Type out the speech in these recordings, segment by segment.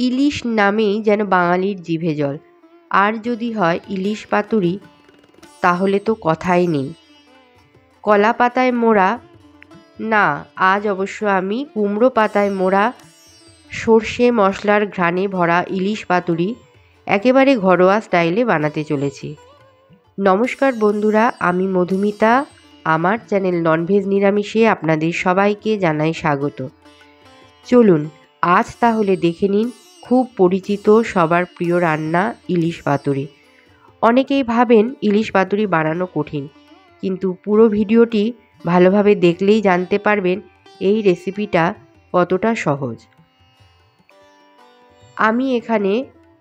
ইলিশ নামেই যেন বাঙালির জিভে জল। আর যদি হয় ইলিশ পাতুরি, তাহলে তো কথাই নেই। কলা পাতায় মোড়া না, আজ অবশ্য আমি কুমড়ো পাতায় মোড়া সর্ষে মশলার ঘ্রাণে ভরা ইলিশ পাতুরি একেবারে ঘরোয়া স্টাইলে বানাতে চলেছি। নমস্কার বন্ধুরা, আমি মধুমিতা। আমার চ্যানেল ননভেজ নিরামিষে আপনাদের সবাইকে জানাই স্বাগত। চলুন আজ তাহলে দেখে নিন খুব পরিচিত সবার প্রিয় রান্না ইলিশ পাতুরি। অনেকেই ভাবেন ইলিশ পাতুরি বানানো কঠিন, কিন্তু পুরো ভিডিওটি ভালোভাবে দেখলেই জানতে পারবেন এই রেসিপিটা কতটা সহজ। আমি এখানে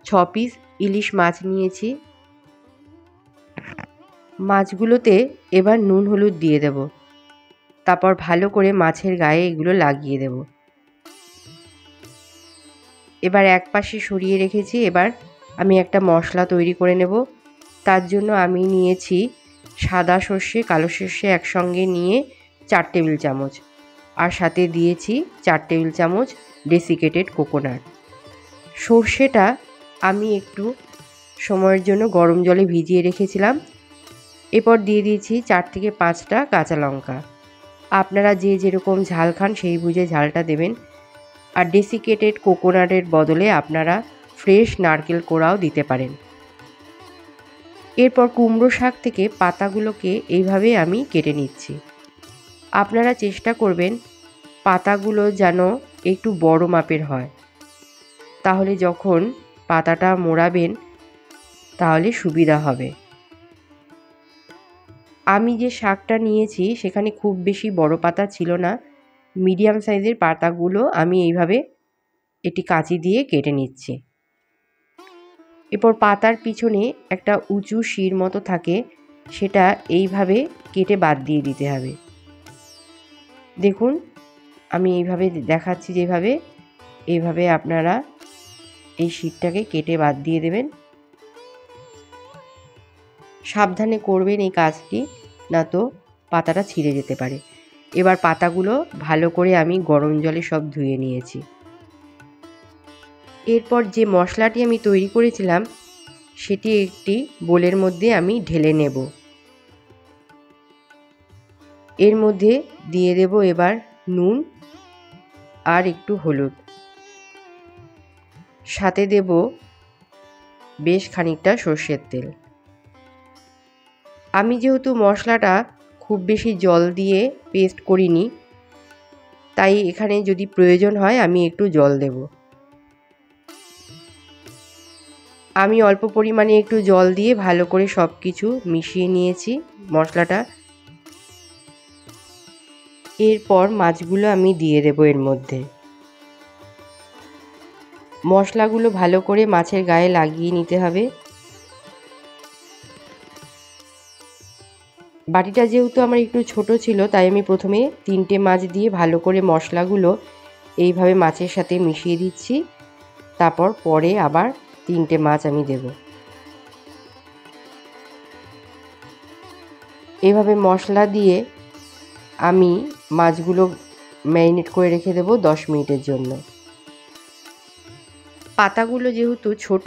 6 পিস ইলিশ মাছ নিয়েছি। মাছগুলোতে এবার নুন হলুদ দিয়ে দেব, তারপর ভালো করে মাছের গায়ে এগুলো লাগিয়ে দেব। এবার এক পাশে সরিয়ে রেখেছি। এবার আমি একটা মশলা তৈরি করে নেব। তার জন্য আমি নিয়েছি সাদা সর্ষে কালো সর্ষে একসঙ্গে নিয়ে 4 টেবিল চামচ, আর সাথে দিয়েছি 4 টেবিল চামচ ডেসিকেটেড কোকোনাট। সর্ষেটা আমি একটু সময়ের জন্য গরম জলে ভিজিয়ে রেখেছিলাম। এরপর দিয়ে দিয়েছি 4 থেকে 5টা কাঁচা লঙ্কা। আপনারা যে যেরকম ঝাল খান সেই বুঝে ঝালটা দেবেন। আর ডেসিকেটেড কোকোনাটের বদলে আপনারা ফ্রেশ নারকেল কোড়াও দিতে পারেন। এরপর কুমড়ো শাক থেকে পাতাগুলোকে এইভাবে আমি কেটে নিচ্ছি। আপনারা চেষ্টা করবেন পাতাগুলো যেন একটু বড় মাপের হয়, তাহলে যখন পাতাটা মোড়াবেন তাহলে সুবিধা হবে। আমি যে শাকটা নিয়েছি সেখানে খুব বেশি বড় পাতা ছিল না, মিডিয়াম সাইজের পাতাগুলো আমি এইভাবে এটি কাঁচি দিয়ে কেটে নিচ্ছি। এরপর পাতার পিছনে একটা উঁচু শির মতো থাকে, সেটা এইভাবে কেটে বাদ দিয়ে দিতে হবে। দেখুন আমি এইভাবে দেখাচ্ছি, যেভাবে এইভাবে আপনারা এই শিরটাকে কেটে বাদ দিয়ে দেবেন। সাবধানে করবেন এই কাজটি, না তো পাতাটা ছিঁড়ে যেতে পারে। এবার পাতাগুলো ভালো করে আমি গরম জলে সব ধুয়ে নিয়েছি। এরপর যে মশলাটি আমি তৈরি করেছিলাম সেটি একটি বোলের মধ্যে আমি ঢেলে নেব। এর মধ্যে দিয়ে দেব এবার নুন আর একটু হলুদ, সাথে দেব বেশ খানিকটা সর্ষের তেল। আমি যেহেতু মশলাটা খুব বেশি জল দিয়ে পেস্ট করিনি, তাই এখানে যদি প্রয়োজন হয় আমি একটু জল দেব। আমি অল্প পরিমাণে একটু জল দিয়ে ভালো করে সব কিছু মিশিয়ে নিয়েছি মশলাটা। এরপর মাছগুলো আমি দিয়ে দেব এর মধ্যে। মশলাগুলো ভালো করে মাছের গায়ে লাগিয়ে নিতে হবে। বাটিটা যেহেতু আমার একটু ছোট ছিল, তাই আমি প্রথমে 3টে মাছ দিয়ে ভালো করে মশলাগুলো এইভাবে মাছের সাথে মিশিয়ে দিচ্ছি। তারপর পরে আবার 3টে মাছ আমি দেব। এভাবে মশলা দিয়ে আমি মাছগুলো ম্যারিনেট করে রেখে দেব 10 মিনিটের জন্য। পাতাগুলো যেহেতু ছোট,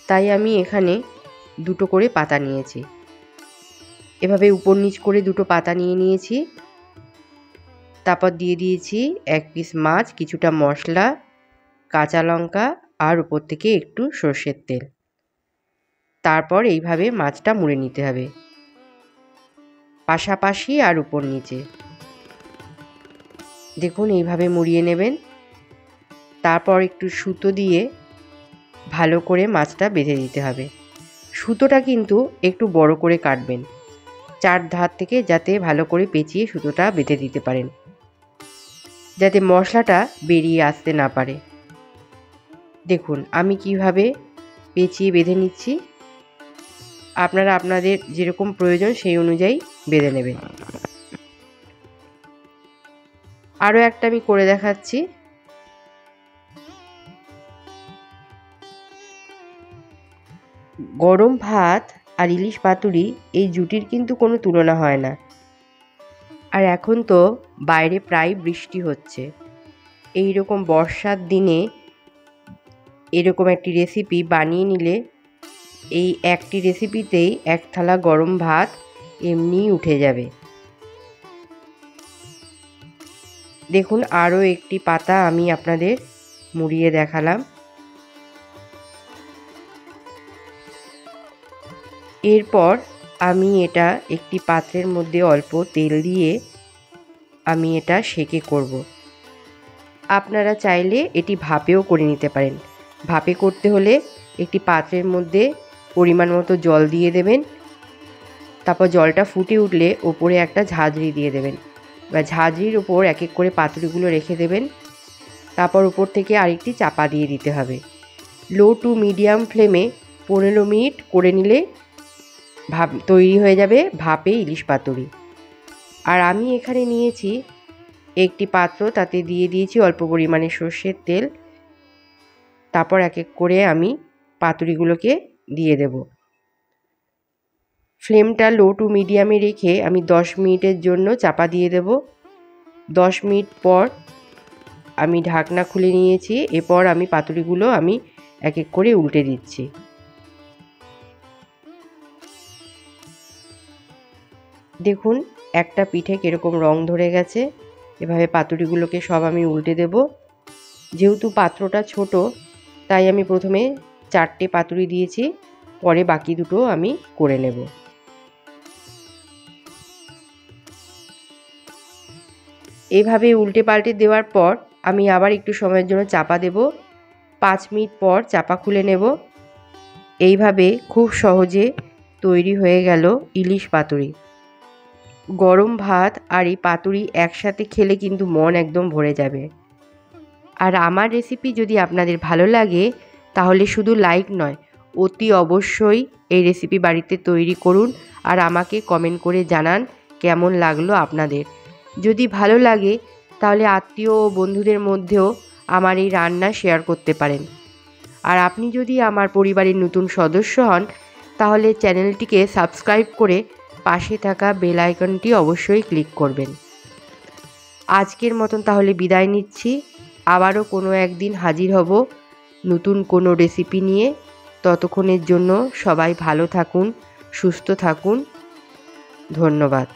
তাই আমি এখানে 2টো করে পাতা নিয়েছি। এভাবে উপর নিচ করে 2টো পাতা নিয়ে নিয়েছি। তারপর দিয়ে দিয়েছি 1 পিস মাছ, কিছুটা মশলা, কাঁচা লঙ্কা আর উপর থেকে একটু সর্ষের তেল। তারপর এইভাবে মাছটা মুড়ে নিতে হবে, পাশাপাশি আর উপর নিচে। দেখুন এইভাবে মুড়িয়ে নেবেন। তারপর একটু সুতো দিয়ে ভালো করে মাছটা বেঁধে দিতে হবে। সুতোটা কিন্তু একটু বড় করে কাটবেন, 4 ধার থেকে যাতে ভালো করে পেঁচিয়ে সুতোটা বেঁধে দিতে পারেন, যাতে মশলাটা বেরিয়ে আসতে না পারে। দেখুন আমি কিভাবে পেঁচিয়ে বেঁধে নিচ্ছি। আপনারা আপনাদের যেরকম প্রয়োজন সেই অনুযায়ী বেঁধে নেবেন। আরও একটা আমি করে দেখাচ্ছি। গরম ভাত আর ইলিশ পাতুরি এই জুটির কিন্তু কোনো তুলনা হয় না। আর এখন তো বাইরে প্রায় বৃষ্টি হচ্ছে। এই রকম বর্ষার দিনে এরকম একটি রেসিপি বানিয়ে নিলে এই একটি রেসিপিতেই এক থালা গরম ভাত এমনিই উঠে যাবে। দেখুন, আরও একটি পাতা আমি আপনাদের মুড়িয়ে দেখালাম। এরপর আমি এটা একটি পাত্রের মধ্যে অল্প তেল দিয়ে আমি এটা সেঁকে করব। আপনারা চাইলে এটি ভাপেও করে নিতে পারেন। ভাপে করতে হলে একটি পাত্রের মধ্যে পরিমাণ মতো জল দিয়ে দেবেন। তারপর জলটা ফুটে উঠলে ওপরে একটা ঝাঁঝরি দিয়ে দেবেন। বা ঝাঁঝরির ওপর এক এক করে পাতুরিগুলো রেখে দেবেন। তারপর উপর থেকে আরেকটি চাপা দিয়ে দিতে হবে। লো টু মিডিয়াম ফ্লেমে 15 মিনিট করে নিলে তৈরি হয়ে যাবে ভাপে ইলিশ পাতুরি। আর আমি এখানে নিয়েছি একটি পাত্র, তাতে দিয়ে দিয়েছি অল্প পরিমাণে সর্ষের তেল। তারপর এক এক করে আমি পাতুরিগুলোকে দিয়ে দেব। ফ্লেমটা লো টু মিডিয়ামে রেখে আমি 10 মিনিটের জন্য চাপা দিয়ে দেব। 10 মিনিট পর আমি ঢাকনা খুলে নিয়েছি। এরপর আমি পাতুরিগুলো আমি এক এক করে উল্টে দিচ্ছি। দেখুন, একটা পিঠে কীরকম রং ধরে গেছে। এভাবে পাতুরিগুলোকে সব আমি উল্টে দেব। যেহেতু পাত্রটা ছোট, তাই আমি প্রথমে 4টে পাতুরি দিয়েছি, পরে বাকি দুটো আমি করে নেব। এভাবে উল্টে পাল্টে দেওয়ার পর আমি আবার একটু সময়ের জন্য চাপা দেব। 5 মিনিট পর চাপা খুলে নেব। এইভাবে খুব সহজে তৈরি হয়ে গেল ইলিশ পাতুরি। গরম ভাত আর এই পাতুরি একসাথে খেলে কিন্তু মন একদম ভরে যাবে। আর আমার রেসিপি যদি আপনাদের ভালো লাগে তাহলে শুধু লাইক নয়, অতি অবশ্যই এই রেসিপি বাড়িতে তৈরি করুন আর আমাকে কমেন্ট করে জানান কেমন লাগলো আপনাদের। যদি ভালো লাগে তাহলে আত্মীয় ও বন্ধুদের মধ্যেও আমার এই রান্না শেয়ার করতে পারেন। আর আপনি যদি আমার পরিবারের নতুন সদস্য হন তাহলে চ্যানেলটিকে সাবস্ক্রাইব করে পাশে থাকা বেল আইকনটি অবশ্যই ক্লিক করবেন। আজকের মতন তাহলে বিদায় নিচ্ছি। আবারও কোনো একদিন হাজির হব নতুন কোনো রেসিপি নিয়ে। ততক্ষণের জন্য সবাই ভালো থাকুন, সুস্থ থাকুন। ধন্যবাদ।